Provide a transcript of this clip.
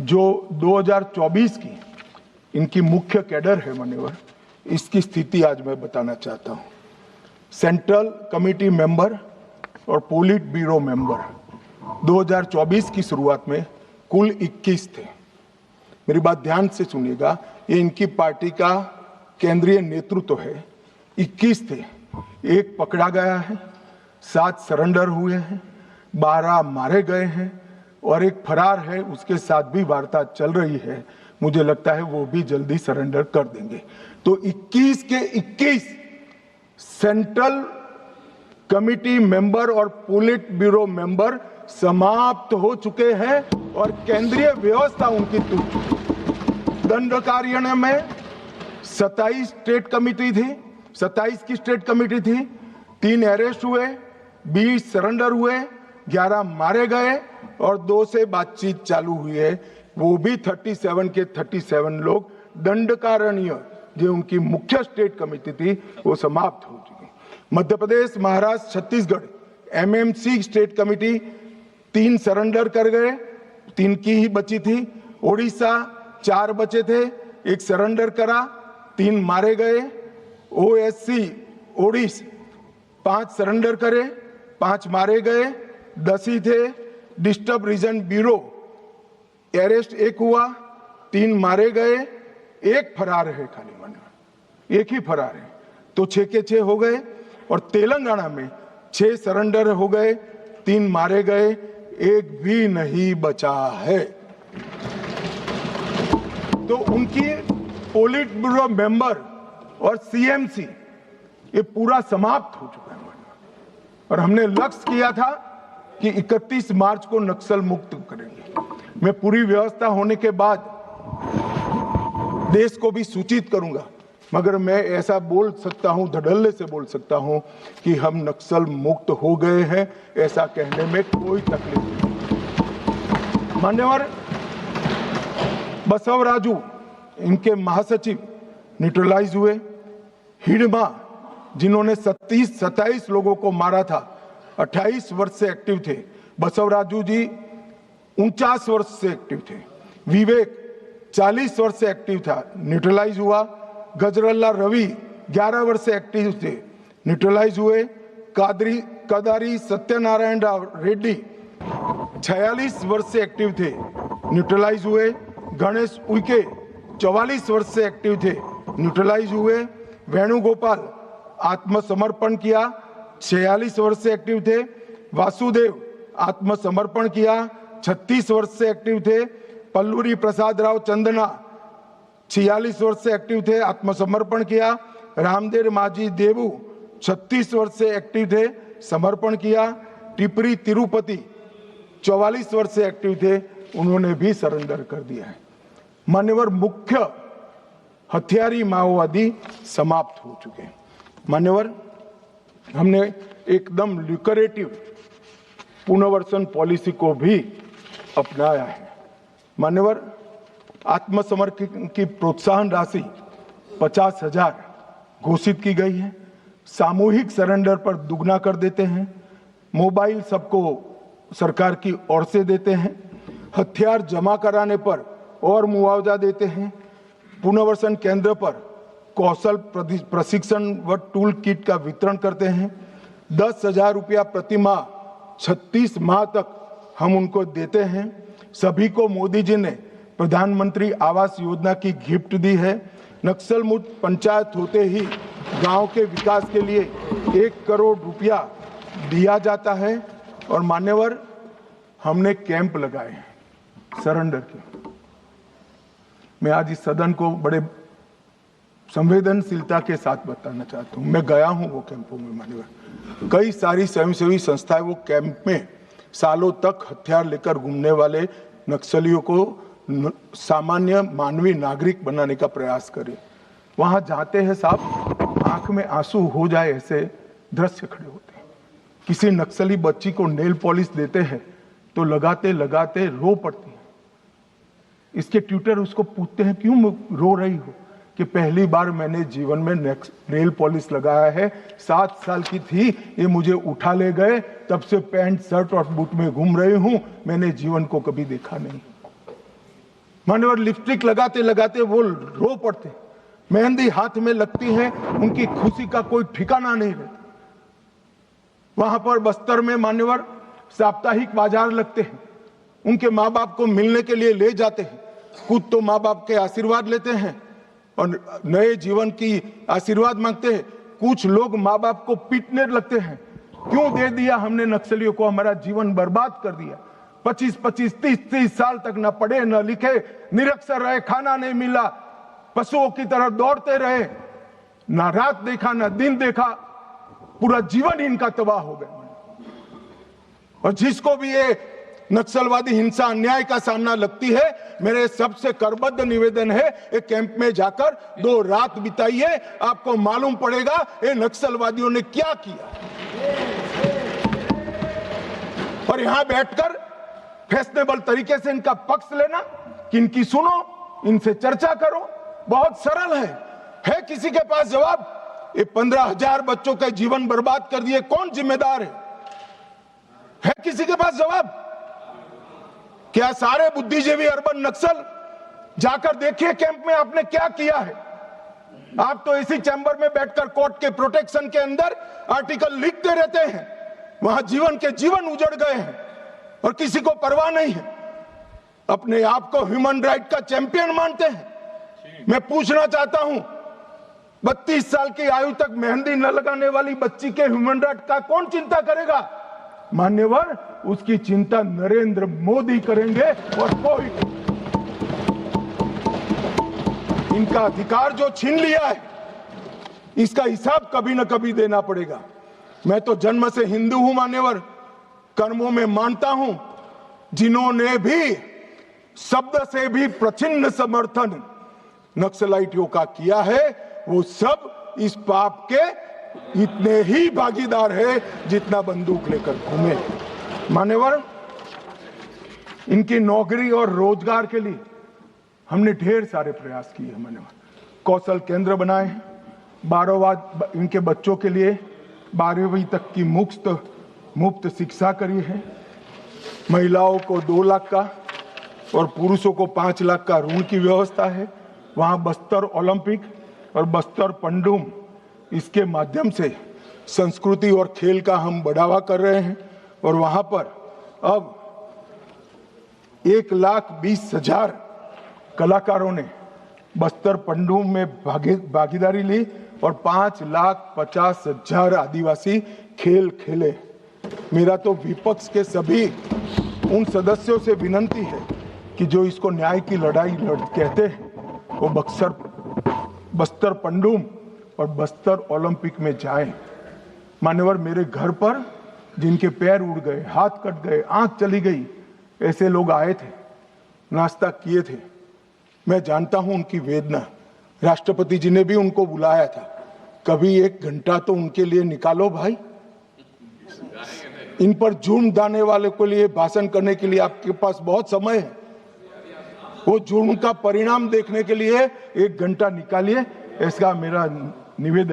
जो 2024 की इनकी मुख्य कैडर है मान्यवर, इसकी स्थिति आज मैं बताना चाहता हूं। सेंट्रल कमेटी मेंबर और पोलिट ब्यूरो मेंबर 2024 की शुरुआत में कुल 21 थे। मेरी बात ध्यान से सुनिएगा, ये इनकी पार्टी का केंद्रीय नेतृत्व है। 21 थे, एक पकड़ा गया है, 7 सरेंडर हुए हैं, 12 मारे गए हैं और एक फरार है, उसके साथ भी वार्ता चल रही है। मुझे लगता है वो भी जल्दी सरेंडर कर देंगे। तो 21 के 21 सेंट्रल कमिटी मेंबर और पोलिट ब्यूरो मेंबर समाप्त हो चुके हैं और केंद्रीय व्यवस्था उनकी टूट चुकी। दंड कार्यालय में 27 स्टेट कमेटी थी, 27 की स्टेट कमेटी थी, 3 अरेस्ट हुए, 20 सरेंडर हुए, 11 मारे गए और 2 से बातचीत चालू हुई है। वो भी 37 के 37 लोग दंडकारण्य जो उनकी मुख्य स्टेट कमेटी थी वो समाप्त हो चुकी। Madhya Pradesh, Maharashtra, Chhattisgarh MMC state committee 3 surrender कर गए, 3 की ही बची थी। ओडिशा 4 बचे थे, 1 सरेंडर करा, 3 मारे गए। ओएससी ओडिशा 5 सरेंडर करे, 5 मारे गए, 10 ही थे। डिस्टर्ब रीजन ब्यूरो अरेस्ट 1 हुआ, 3 मारे गए, 1 फरार है, खाली मन 1 ही फरार है, तो 6 के 6 हो गए। और तेलंगाना में 6 सरेंडर हो गए, 3 मारे गए, 1 भी नहीं बचा है। तो उनकी पोलिट ब्यूरो मेंबर और सीएमसी ये पूरा समाप्त हो चुका है। और हमने लक्ष्य किया था कि 31 मार्च को नक्सल मुक्त करेंगे। मैं पूरी व्यवस्था होने के बाद देश को भी सूचित करूंगा, मगर मैं ऐसा बोल सकता हूं, धड़ल्ले से बोल सकता हूं कि हम नक्सल मुक्त हो गए हैं, ऐसा कहने में कोई तकलीफ नहीं। मान्यवर बसवराजू इनके महासचिव न्यूट्रलाइज हुए। हिडमा जिन्होंने 27 लोगों को मारा था, 28 वर्ष से एक्टिव थे। बसवराजू जी 49 वर्ष से एक्टिव थे। विवेक 40 वर्ष से एक्टिव था, न्यूट्रलाइज हुआ। गजरल्ला रवि 11 वर्ष से एक्टिव थे, न्यूट्रलाइज हुए। कदारी सत्यनारायण रेड्डी 46 वर्ष से एक्टिव थे, न्यूट्रलाइज हुए। गणेश उइके 44 वर्ष से एक्टिव थे, न्यूट्रलाइज हुए। वेणुगोपाल आत्मसमर्पण किया, 46 वर्ष से एक्टिव थे। वासुदेव आत्मसमर्पण किया, 36 वर्ष से एक्टिव थे। पल्लूरी प्रसाद राव चंदना 46 वर्ष से एक्टिव थे, आत्मसमर्पण किया। रामदेव माझी देवू 36 वर्ष से एक्टिव थे, समर्पण किया। टिपरी तिरुपति 44 वर्ष से एक्टिव थे, उन्होंने भी सरेंडर कर दिया है। मान्यवर मुख्य हथियारी माओवादी समाप्त हो चुके हैं। मान्यवर हमने एकदम ल्यूक्रेटिव पुनर्वसन पॉलिसी को भी अपनाया है। मान्यवर आत्मसमर्पण की प्रोत्साहन राशि 50,000 घोषित की गई है। सामूहिक सरेंडर पर दुगना कर देते हैं। मोबाइल सबको सरकार की ओर से देते हैं। हथियार जमा कराने पर और मुआवजा देते हैं। पुनर्वसन केंद्र पर कौशल प्रशिक्षण व टूल किट का वितरण करते हैं। 10,000 रुपया प्रति माह 36 माह तक हम उनको देते हैं। सभी को मोदी जी ने प्रधानमंत्री आवास योजना की गिफ्ट दी है। नक्सल मुक्त पंचायत होते ही गांव के विकास के लिए 1 करोड़ रुपया दिया जाता है। और मान्यवर हमने कैंप लगाए हैं सरेंडर के। मैं आज इस सदन को बड़े संवेदनशीलता के साथ बताना चाहता हूं, मैं गया हूं वो कैंपों में। मान्यवर कई सारी स्वयंसेवी संस्थाएं वो कैंप में सालों तक हथियार लेकर घूमने वाले नक्सलियों को सामान्य मानवीय नागरिक बनाने का प्रयास करें। वहां जाते हैं साहब, आंख में आंसू हो जाए ऐसे दृश्य खड़े होते हैं। किसी नक्सली बच्ची को नेल पॉलिश देते हैं तो लगाते लगाते रो पड़ती है। इसके ट्यूटर उसको पूछते हैं क्यों रो रही हो, कि पहली बार मैंने जीवन में नेल पॉलिश लगाया है। 7 साल की थी, ये मुझे उठा ले गए, तब से पैंट शर्ट और बूट में घूम रही हूं, मैंने जीवन को कभी देखा नहीं। मान्यवर लिपस्टिक लगाते लगाते वो रो पड़ते, मेहंदी हाथ में लगती है, उनकी खुशी का कोई ठिकाना नहीं रहता। वहां पर बस्तर में मान्यवर साप्ताहिक बाजार लगते हैं, उनके माँ बाप को मिलने के लिए ले जाते हैं। खुद तो माँ बाप के आशीर्वाद लेते हैं और नए जीवन की आशीर्वाद मांगते हैं। कुछ लोग माँ बाप को पीटने लगते हैं, क्यों दे दिया हमने नक्सलियों को, हमारा जीवन बर्बाद कर दिया। 25-25, 30-30 साल तक न पढ़े न लिखे, निरक्षर रहे, खाना नहीं मिला, पशुओं की तरह दौड़ते रहे, ना रात देखा ना दिन देखा, पूरा जीवन ही इनका तबाह हो गया। और जिसको भी ये नक्सलवादी हिंसा अन्याय का सामना लगती है, मेरे सबसे करबद्ध निवेदन है, एक कैंप में जाकर 2 रात बिताइए, आपको मालूम पड़ेगा ये नक्सलवादियों ने क्या किया। और यहां बैठकर फैशनेबल तरीके से इनका पक्ष लेना कि इनकी सुनो, इनसे चर्चा करो, बहुत सरल है किसी के पास जवाब? ये 15,000 बच्चों का जीवन बर्बाद कर दिए, कौन जिम्मेदार है किसी के पास जवाब? क्या सारे बुद्धिजीवी अर्बन नक्सल जाकर देखिए कैंप में आपने क्या किया है। आप तो इसी चैम्बर में बैठकर कोर्ट के प्रोटेक्शन के अंदर आर्टिकल लिखते रहते हैं, वहां जीवन के जीवन उजड़ गए हैं और किसी को परवाह नहीं है। अपने आप को ह्यूमन राइट का चैंपियन मानते हैं। मैं पूछना चाहता हूं, 32 साल की आयु तक मेहंदी न लगाने वाली बच्ची के ह्यूमन राइट का कौन चिंता करेगा? मान्यवर, उसकी चिंता नरेंद्र मोदी करेंगे और कोई। इनका अधिकार जो छीन लिया है, इसका हिसाब कभी न कभी देना पड़ेगा। मैं तो जन्म से हिंदू हूं मान्यवर, कर्मों में मानता हूं। जिन्होंने भी शब्द से भी प्रचिन्न समर्थन नक्सलाइटियों का किया है, वो सब इस पाप के इतने ही भागीदार है जितना बंदूक लेकर घूमे। मान्यवर, इनकी नौकरी और रोजगार के लिए हमने ढेर सारे प्रयास किए। मान्यवर, कौशल केंद्र बनाए, 12वां इनके बच्चों के लिए 12वीं तक की मुफ्त शिक्षा करी है। महिलाओं को 2 लाख का और पुरुषों को 5 लाख का ऋण की व्यवस्था है। वहां बस्तर ओलंपिक और बस्तर पंडुम, इसके माध्यम से संस्कृति और खेल का हम बढ़ावा कर रहे हैं। और वहां पर अब 1,20,000 कलाकारों ने बस्तर पंडुम में भागीदारी ली और 5,50,000 आदिवासी खेल खेले। मेरा तो विपक्ष के सभी उन सदस्यों से विनती है कि जो इसको न्याय की लड़ाई कहते हैं, वो बस्तर पंडुम और बस्तर ओलंपिक में जाएं। मान्यवर, मेरे घर पर जिनके पैर उड़ गए, हाथ कट गए, आंख चली गई, ऐसे लोग आए थे, नाश्ता किए थे। मैं जानता हूं उनकी वेदना। राष्ट्रपति जी ने भी उनको बुलाया था। कभी 1 घंटा तो उनके लिए निकालो भाई। इन पर जुर्म डालने वाले के लिए भाषण करने के लिए आपके पास बहुत समय है। वो जुर्म का परिणाम देखने के लिए 1 घंटा निकालिए, ऐसा मेरा निवेदन।